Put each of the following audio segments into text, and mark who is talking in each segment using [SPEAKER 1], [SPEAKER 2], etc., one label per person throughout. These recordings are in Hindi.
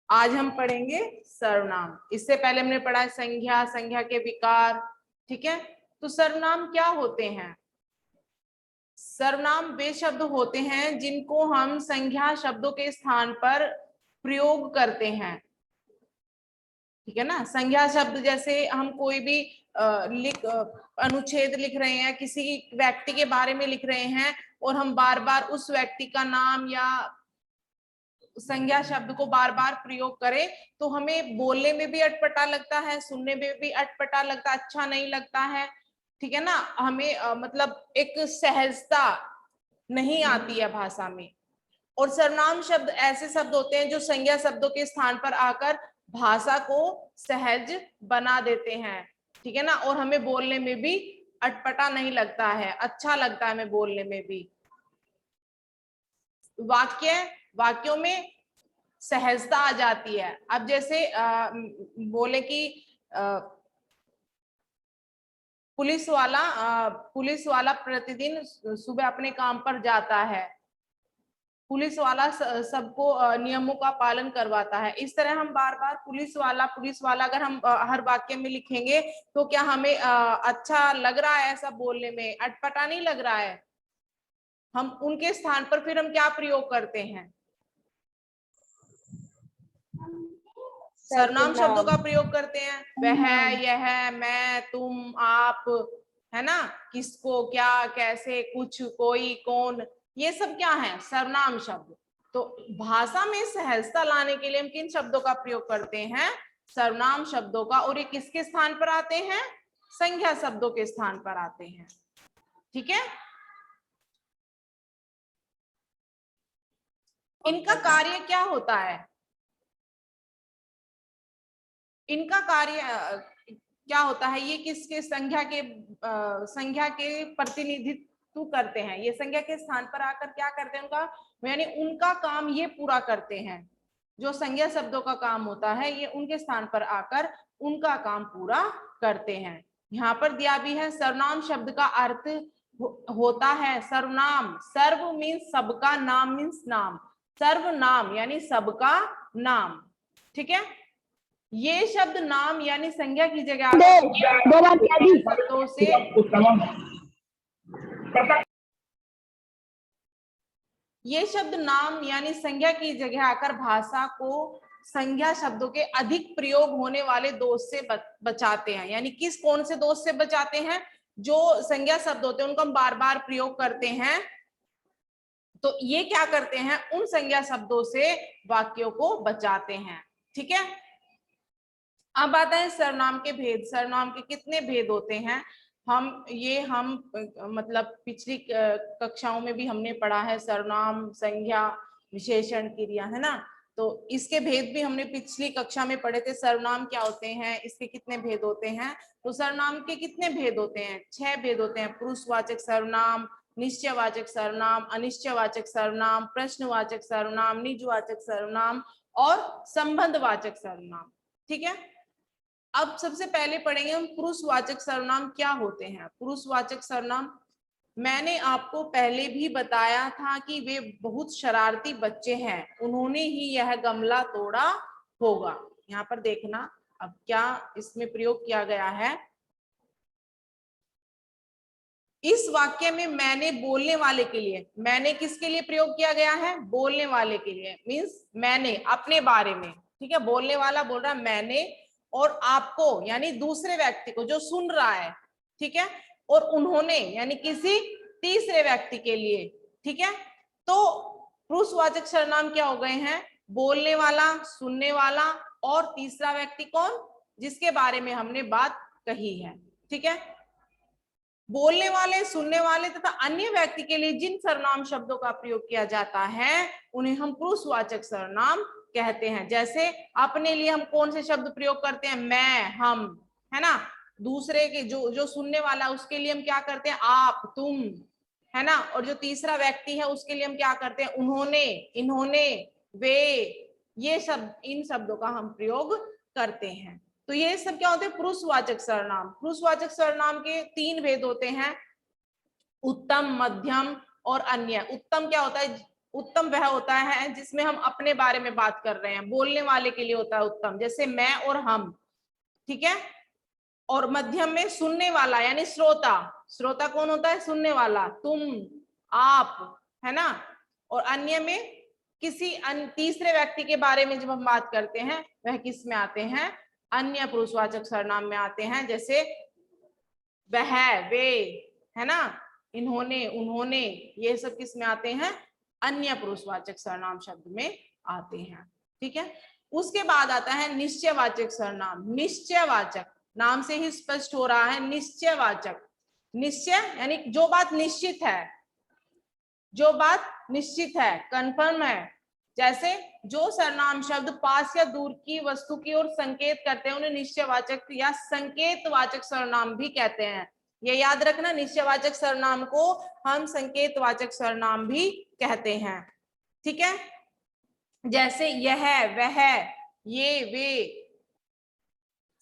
[SPEAKER 1] आज हम पढ़ेंगे सर्वनाम। इससे पहले हमने पढ़ा है संज्ञा, संज्ञा के विकार, ठीक है। तो सर्वनाम क्या होते हैं? सर्वनाम वे शब्द होते हैं जिनको हम संज्ञा शब्दों के स्थान पर प्रयोग करते हैं, ठीक है ना। संज्ञा शब्द जैसे हम कोई भी अनुच्छेद लिख रहे हैं, किसी व्यक्ति के बारे में लिख रहे हैं और हम बार बार उस व्यक्ति का नाम या संज्ञा शब्द को बार बार प्रयोग करें तो हमें बोलने में भी अटपटा लगता है, सुनने में भी अटपटा लगता है, अच्छा नहीं लगता है, ठीक है ना। हमें मतलब एक सहजता नहीं आती है भाषा में। और सर्वनाम शब्द ऐसे शब्द होते हैं जो संज्ञा शब्दों के स्थान पर आकर भाषा को सहज बना देते हैं, ठीक है ना। और हमें बोलने में भी अटपटा नहीं लगता है, अच्छा लगता है हमें बोलने में भी। वाक्यों में सहजता आ जाती है। अब जैसे बोले कि पुलिस वाला प्रतिदिन सुबह अपने काम पर जाता है। पुलिस वाला सबको नियमों का पालन करवाता है। इस तरह हम बार बार पुलिस वाला अगर हम हर वाक्य में लिखेंगे तो क्या हमें अच्छा लग रहा है? ऐसा बोलने में अटपटा नहीं लग रहा है। हम उनके स्थान पर फिर हम क्या प्रयोग करते हैं? सर्वनाम शब्दों का प्रयोग करते हैं। वह, यह, मैं, तुम, आप, है ना। किसको, क्या, कैसे, कुछ, कोई, कौन, ये सब क्या है? सर्वनाम शब्द। तो भाषा में सहजता लाने के लिए हम किन शब्दों का प्रयोग करते हैं? सर्वनाम शब्दों का। और ये किसके स्थान पर आते हैं? संज्ञा शब्दों के स्थान पर आते हैं, ठीक है। इनका कार्य क्या होता है? इनका कार्य क्या होता है? ये किसके संज्ञा के प्रतिनिधित्व करते हैं। ये संज्ञा के स्थान पर आकर क्या करते हैं? उनका यानी उनका काम ये पूरा करते हैं। जो संज्ञा शब्दों का काम होता है ये उनके स्थान पर आकर उनका काम पूरा करते हैं। यहाँ पर दिया भी है सर्वनाम शब्द का अर्थ होता है सर्वनाम। सर्व मीन्स सबका, नाम मीन्स नाम। सर्वनाम यानी सबका नाम, ठीक है। ये शब्द नाम यानी संज्ञा की जगह शब्दों से ये शब्द नाम यानी संज्ञा की जगह आकर भाषा को संज्ञा शब्दों के अधिक प्रयोग होने वाले दोष से बचाते हैं। यानी कौन से दोष से बचाते हैं? जो संज्ञा शब्द होते हैं उनको हम बार बार प्रयोग करते हैं तो ये क्या करते हैं? उन संज्ञा शब्दों से वाक्यों को बचाते हैं, ठीक है। अब आता है सर्वनाम के भेद। सर्वनाम के कितने भेद होते हैं? हम मतलब पिछली कक्षाओं में भी हमने पढ़ा है। सर्वनाम, संज्ञा, विशेषण, क्रिया, है ना। तो इसके भेद भी हमने पिछली कक्षा में पढ़े थे। सर्वनाम क्या होते हैं, इसके कितने भेद होते हैं? तो सर्वनाम के कितने भेद होते हैं? 6 भेद होते हैं। पुरुषवाचक सर्वनाम, निश्चयवाचक सर्वनाम, अनिश्चयवाचक सर्वनाम, प्रश्नवाचक सर्वनाम, निजवाचक सर्वनाम और संबंधवाचक सर्वनाम, ठीक है। अब सबसे पहले पढ़ेंगे हम पुरुषवाचक सर्वनाम क्या होते हैं। पुरुषवाचक सर्वनाम मैंने आपको पहले भी बताया था कि वे बहुत शरारती बच्चे हैं, उन्होंने ही यह गमला तोड़ा होगा। यहाँ पर देखना अब क्या इसमें प्रयोग किया गया है। इस वाक्य में मैंने बोलने वाले के लिए, मैंने किसके लिए प्रयोग किया गया है? बोलने वाले के लिए। मीन्स मैंने अपने बारे में, ठीक है। बोलने वाला बोल रहा है मैंने, और आपको यानी दूसरे व्यक्ति को जो सुन रहा है, ठीक है। और उन्होंने यानी किसी तीसरे व्यक्ति के लिए, ठीक है। तो पुरुषवाचक सर्वनाम क्या हो गए हैं? बोलने वाला, सुनने वाला और तीसरा व्यक्ति कौन? जिसके बारे में हमने बात कही है, ठीक है। बोलने वाले, सुनने वाले तथा अन्य व्यक्ति के लिए जिन सर्वनाम शब्दों का प्रयोग किया जाता है उन्हें हम पुरुषवाचक सर्वनाम कहते हैं। जैसे अपने लिए हम कौन से शब्द प्रयोग करते हैं? मैं, हम, है ना। दूसरे के जो सुनने वाला उसके लिए हम क्या करते हैं? आप, तुम, है ना। और जो तीसरा व्यक्ति है उसके लिए हम क्या करते हैं? उन्होंने, इन्होंने, वे, ये शब्द, इन शब्दों का हम प्रयोग करते हैं। तो ये सब क्या होते हैं? पुरुषवाचक सर्वनाम। पुरुषवाचक सर्वनाम के 3 भेद होते हैं, उत्तम, मध्यम और अन्य। उत्तम क्या होता है? उत्तम वह होता है जिसमें हम अपने बारे में बात कर रहे हैं, बोलने वाले के लिए होता है उत्तम, जैसे मैं और हम, ठीक है। और मध्यम में सुनने वाला यानी श्रोता, श्रोता कौन होता है? सुनने वाला, तुम, आप, है ना। और अन्य में किसी तीसरे व्यक्ति के बारे में जब हम बात करते हैं वह किस में आते हैं? अन्य पुरुषवाचक सर्वनाम में आते हैं, जैसे वह, वे, है ना, इन्होंने, उन्होंने, ये सब किस में आते हैं? अन्य पुरुषवाचक सर्वनाम शब्द में आते हैं, ठीक है। उसके बाद आता है निश्चयवाचक सर्वनाम। निश्चयवाचक, नाम से ही स्पष्ट हो रहा है, निश्चयवाचक। निश्चय यानी जो बात निश्चित है, जो बात निश्चित है, कंफर्म है। जैसे जो सर्वनाम शब्द पास या दूर की वस्तु की ओर संकेत करते हैं उन्हें निश्चयवाचक या संकेतवाचक सर्वनाम भी कहते हैं। ये याद रखना, निश्चयवाचक सर्वनाम को हम संकेतवाचक सर्वनाम भी कहते हैं, ठीक है। जैसे यह, वह, ये, वे,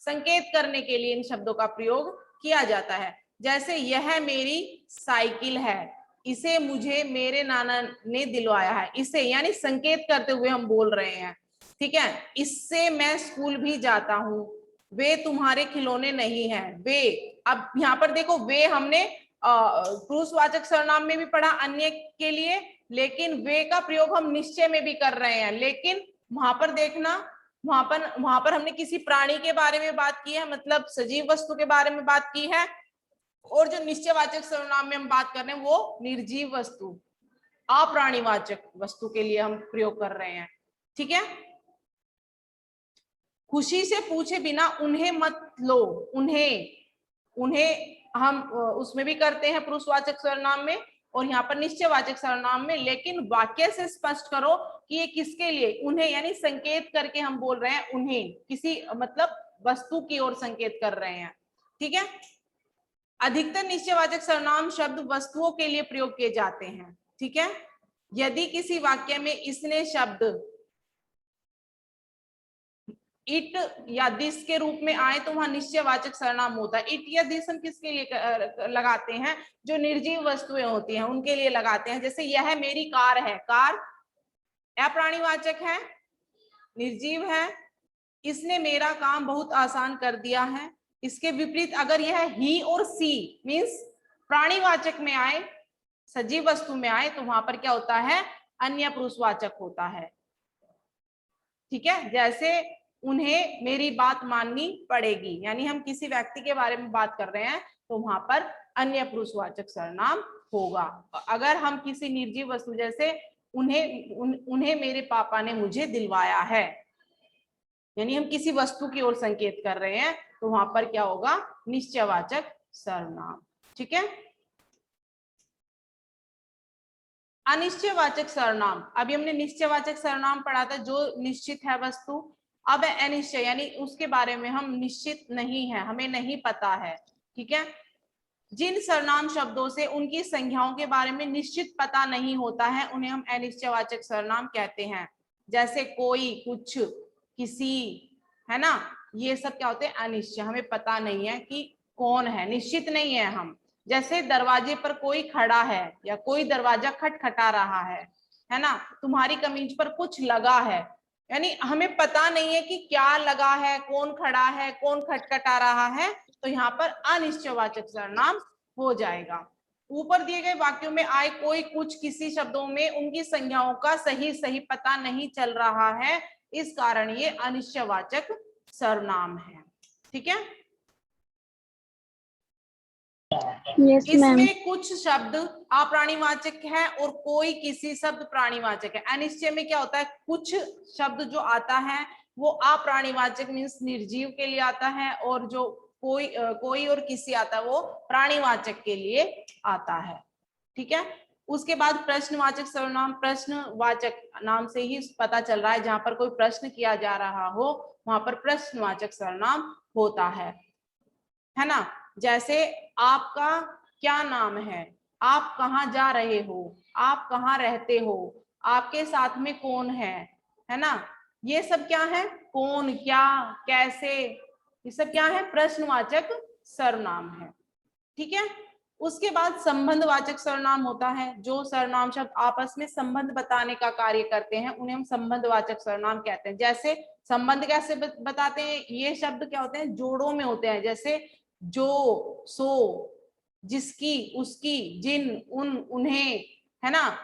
[SPEAKER 1] संकेत करने के लिए इन शब्दों का प्रयोग किया जाता है। जैसे यह मेरी साइकिल है, इसे मुझे मेरे नाना ने दिलवाया है, इसे यानी संकेत करते हुए हम बोल रहे हैं, ठीक है। इससे मैं स्कूल भी जाता हूँ, वे तुम्हारे खिलौने नहीं है, वे। अब यहाँ पर देखो, वे हमने पुरुषवाचक सर्वनाम में भी पढ़ा अन्य के लिए, लेकिन वे का प्रयोग हम निश्चय में भी कर रहे हैं। लेकिन वहां पर देखना, वहां पर हमने किसी प्राणी के बारे में बात की है, मतलब सजीव वस्तु के बारे में बात की है, और जो निश्चयवाचक सर्वनाम में हम बात कर रहे हैं वो निर्जीव वस्तु, अप्राणीवाचक वस्तु के लिए हम प्रयोग कर रहे हैं, ठीक है। खुशी से पूछे बिना उन्हें मत लो, उन्हें, उन्हें हम उसमें भी करते हैं पुरुषवाचक सर्वनाम में और यहाँ पर निश्चयवाचक सर्वनाम में। लेकिन वाक्य से स्पष्ट करो कि ये किसके लिए, उन्हें, यानी संकेत करके हम बोल रहे हैं उन्हें, किसी मतलब वस्तु की ओर संकेत कर रहे हैं, ठीक है। अधिकतर निश्चयवाचक सर्वनाम शब्द वस्तुओं के लिए प्रयोग किए जाते हैं, ठीक है। यदि किसी वाक्य में इसने शब्द इट या दिस के रूप में आए तो वहां निश्चयवाचक सर्वनाम होता है। इट या दिस हम किसके लिए लगाते हैं? जो निर्जीव वस्तुएं होती हैं उनके लिए लगाते हैं। जैसे यह मेरी कार है, कार अप्राणीवाचक है, निर्जीव है। इसने मेरा काम बहुत आसान कर दिया है। इसके विपरीत अगर यह ही और सी मीन्स प्राणीवाचक में आए, सजीव वस्तु में आए, तो वहां पर क्या होता है? अन्य पुरुषवाचक होता है, ठीक है। जैसे उन्हें मेरी बात माननी पड़ेगी, यानी हम किसी व्यक्ति के बारे में बात कर रहे हैं तो वहां पर अन्य पुरुषवाचक सर्वनाम होगा। अगर हम किसी निर्जीव वस्तु, जैसे उन्हें मेरे पापा ने मुझे दिलवाया है, यानी हम किसी वस्तु की ओर संकेत कर रहे हैं, तो वहां पर क्या होगा? निश्चयवाचक सर्वनाम, ठीक है। अनिश्चयवाचक सर्वनाम, अभी हमने निश्चयवाचक सर्वनाम पढ़ा था जो निश्चित है वस्तु। अब अनिश्चय यानी उसके बारे में हम निश्चित नहीं है, हमें नहीं पता है, ठीक है। जिन सर्वनाम शब्दों से उनकी संज्ञाओं के बारे में निश्चित पता नहीं होता है उन्हें हम अनिश्चयवाचक सर्वनाम कहते हैं। जैसे कोई, कुछ, किसी, है ना, ये सब क्या होते हैं? अनिश्चय, हमें पता नहीं है कि कौन है, निश्चित नहीं है हम। जैसे दरवाजे पर कोई खड़ा है या कोई दरवाजा खटखटा रहा है ना, तुम्हारी कमीज पर कुछ लगा है, यानी हमें पता नहीं है कि क्या लगा है, कौन खड़ा है, कौन खटखटा रहा है, तो यहाँ पर अनिश्चयवाचक सर्वनाम हो जाएगा। ऊपर दिए गए वाक्यों में आए कोई, कुछ, किसी शब्दों में उनकी संज्ञाओं का सही पता नहीं चल रहा है, इस कारण ये अनिश्चयवाचक सर्वनाम है, ठीक है।
[SPEAKER 2] Yes,
[SPEAKER 1] इसमें कुछ शब्द अप्राणीवाचक है और कोई, किसी शब्द प्राणीवाचक है। अनिश्चय में क्या होता है? कुछ शब्द जो आता है वो अप्राणीवाचक मीन्स निर्जीव के लिए आता है, और जो कोई और किसी आता है वो प्राणीवाचक के लिए आता है, ठीक है। उसके बाद प्रश्नवाचक सर्वनाम, प्रश्नवाचक नाम से ही पता चल रहा है, जहां पर कोई प्रश्न किया जा रहा हो वहां पर प्रश्नवाचक सर्वनाम होता है ना। जैसे आपका क्या नाम है, आप कहाँ जा रहे हो, आप कहाँ रहते हो, आपके साथ में कौन है ना, ये सब क्या है? कौन, क्या, कैसे, ये सब क्या है? प्रश्नवाचक सर्वनाम है, ठीक है। उसके बाद संबंधवाचक सर्वनाम होता है, जो सर्वनाम शब्द आपस में संबंध बताने का कार्य करते हैं उन्हें हम संबंधवाचक सर्वनाम कहते हैं। जैसे संबंध कैसे बताते हैं, ये शब्द क्या होते हैं, जोड़ों में होते हैं, जैसे जो, सो, जिसकी, उसकी, जिन, उन, उन्हें, है ना,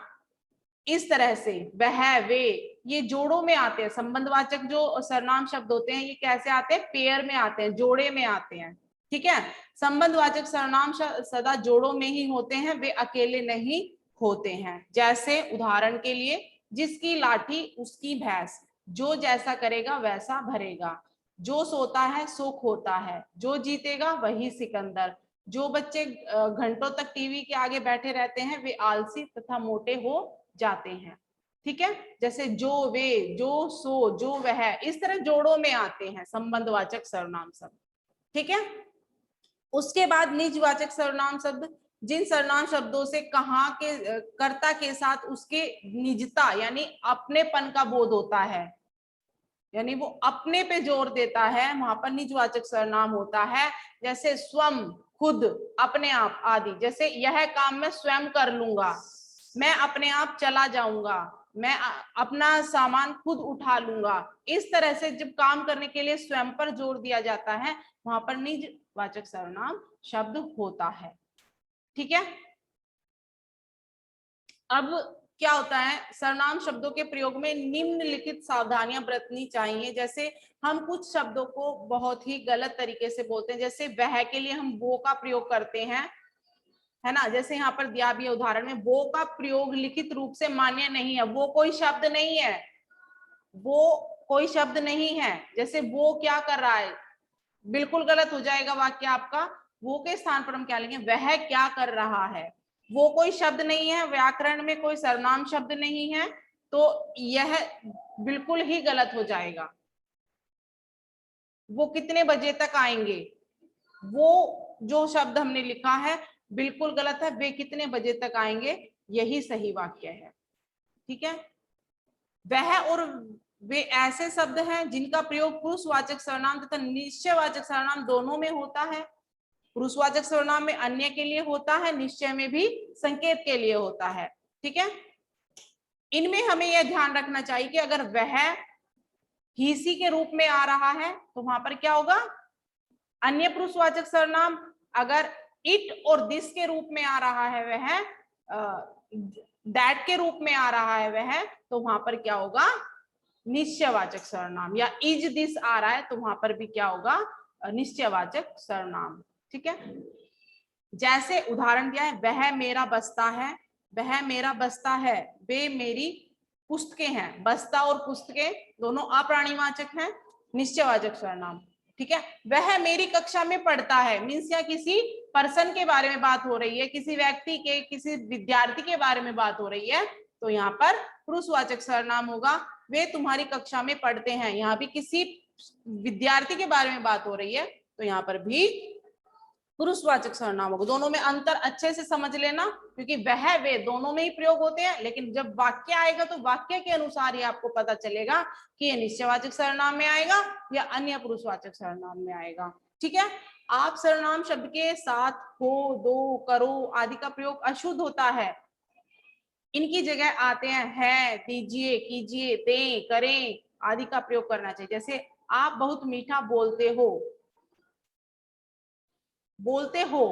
[SPEAKER 1] इस तरह से वह, वे, ये जोड़ों में आते हैं। संबंधवाचक जो सर्वनाम शब्द होते हैं ये कैसे आते हैं, पेयर में आते हैं, जोड़े में आते हैं। ठीक है, संबंधवाचक सर्वनाम सदा जोड़ों में ही होते हैं, वे अकेले नहीं होते हैं। जैसे उदाहरण के लिए, जिसकी लाठी उसकी भैंस, जो जैसा करेगा वैसा भरेगा, जो सोता है सो खोता है, जो जीतेगा वही सिकंदर, जो बच्चे घंटों तक टीवी के आगे बैठे रहते हैं वे आलसी तथा मोटे हो जाते हैं। ठीक है, जैसे जो, वे, जो, सो, जो, वह, इस तरह जोड़ों में आते हैं संबंधवाचक सर्वनाम शब्द। ठीक है, उसके बाद निजवाचक सर्वनाम शब्द, जिन सर्वनाम शब्दों से कहाँ के कर्ता के साथ उसके निजता यानी अपनेपन का बोध होता है, यानी वो अपने पे जोर देता है, वहां पर निजवाचक सर्वनाम होता है। जैसे स्वम, खुद, अपने आप आदि। जैसे यह काम मैं स्वयं कर लूंगा, मैं अपने आप चला जाऊंगा, मैं अपना सामान खुद उठा लूंगा। इस तरह से जब काम करने के लिए स्वयं पर जोर दिया जाता है वहां पर निजवाचक सर्वनाम शब्द होता है। ठीक है, अब क्या होता है, सर्वनाम शब्दों के प्रयोग में निम्नलिखित सावधानियां बरतनी चाहिए। जैसे हम कुछ शब्दों को बहुत ही गलत तरीके से बोलते हैं, जैसे वह के लिए हम वो का प्रयोग करते हैं, है ना। जैसे यहाँ पर दिया भी है उदाहरण में, वो का प्रयोग लिखित रूप से मान्य नहीं है, वो कोई शब्द नहीं है, वो कोई शब्द नहीं है। जैसे वो क्या कर रहा है, बिल्कुल गलत हो जाएगा वाक्य आपका। वो के स्थान पर हम क्या लेंगे, वह क्या कर रहा है। वो कोई शब्द नहीं है, व्याकरण में कोई सर्वनाम शब्द नहीं है, तो यह बिल्कुल ही गलत हो जाएगा। वो कितने बजे तक आएंगे, वो जो शब्द हमने लिखा है बिल्कुल गलत है, वे कितने बजे तक आएंगे, यही सही वाक्य है। ठीक है, वह और वे ऐसे शब्द हैं जिनका प्रयोग पुरुषवाचक सर्वनाम तथा निश्चयवाचक सर्वनाम दोनों में होता है। पुरुषवाचक सर्वनाम में अन्य के लिए होता है, निश्चय में भी संकेत के लिए होता है। ठीक है, इनमें हमें यह ध्यान रखना चाहिए कि अगर वह ही के रूप में आ रहा है तो वहां पर क्या होगा, अन्य पुरुषवाचक सर्वनाम। अगर इट और दिस के रूप में आ रहा है वह, दैट के रूप में आ रहा है वह, तो वहां पर क्या होगा, निश्चयवाचक सर्वनाम। या इज दिस आ रहा है तो वहां पर भी क्या होगा, निश्चयवाचक सर्वनाम। ठीक है, जैसे उदाहरण दिया है, वह मेरा बस्ता है, वह मेरा बस्ता है, वे मेरी पुस्तकें हैं। बस्ता और पुस्तकें दोनों अप्राणीवाचक हैं, निश्चयवाचक सर्वनाम। ठीक है, वह मेरी कक्षा में पढ़ता है, मीन्स या किसी पर्सन के बारे में बात हो रही है, किसी व्यक्ति के, किसी विद्यार्थी के बारे में बात हो रही है, तो यहाँ पर पुरुषवाचक सर्वनाम होगा। वे तुम्हारी कक्षा में पढ़ते हैं, यहाँ भी किसी विद्यार्थी के बारे में बात हो रही है, तो यहाँ पर भी पुरुषवाचक सर्वनाम होगा। दोनों में अंतर अच्छे से समझ लेना, क्योंकि वह, वे दोनों में ही प्रयोग होते हैं, लेकिन जब वाक्य आएगा तो वाक्य के अनुसार ही आपको पता चलेगा कि ये निश्चयवाचक सर्वनाम में आएगा या अन्य पुरुषवाचक सर्वनाम में आएगा। ठीक है, आप सर्वनाम शब्द के साथ हो, दो, करो आदि का प्रयोग अशुद्ध होता है, इनकी जगह आते हैं है, दीजिए, कीजिए, दें, करें आदि का प्रयोग करना चाहिए। जैसे आप बहुत मीठा बोलते हो, बोलते हो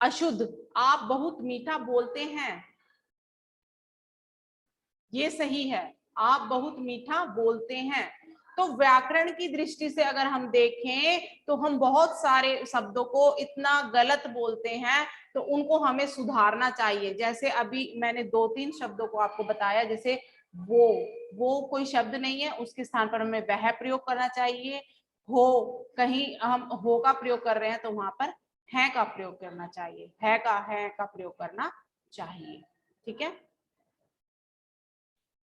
[SPEAKER 1] अशुद्ध, आप बहुत मीठा बोलते हैं, ये सही है, आप बहुत मीठा बोलते हैं। तो व्याकरण की दृष्टि से अगर हम देखें तो हम बहुत सारे शब्दों को इतना गलत बोलते हैं, तो उनको हमें सुधारना चाहिए। जैसे अभी मैंने 2-3 शब्दों को आपको बताया, जैसे वो कोई शब्द नहीं है, उसके स्थान पर हमें वह प्रयोग करना चाहिए। हो, कहीं हम हो का प्रयोग कर रहे हैं तो वहां पर है का प्रयोग करना चाहिए, है का प्रयोग करना चाहिए। ठीक है।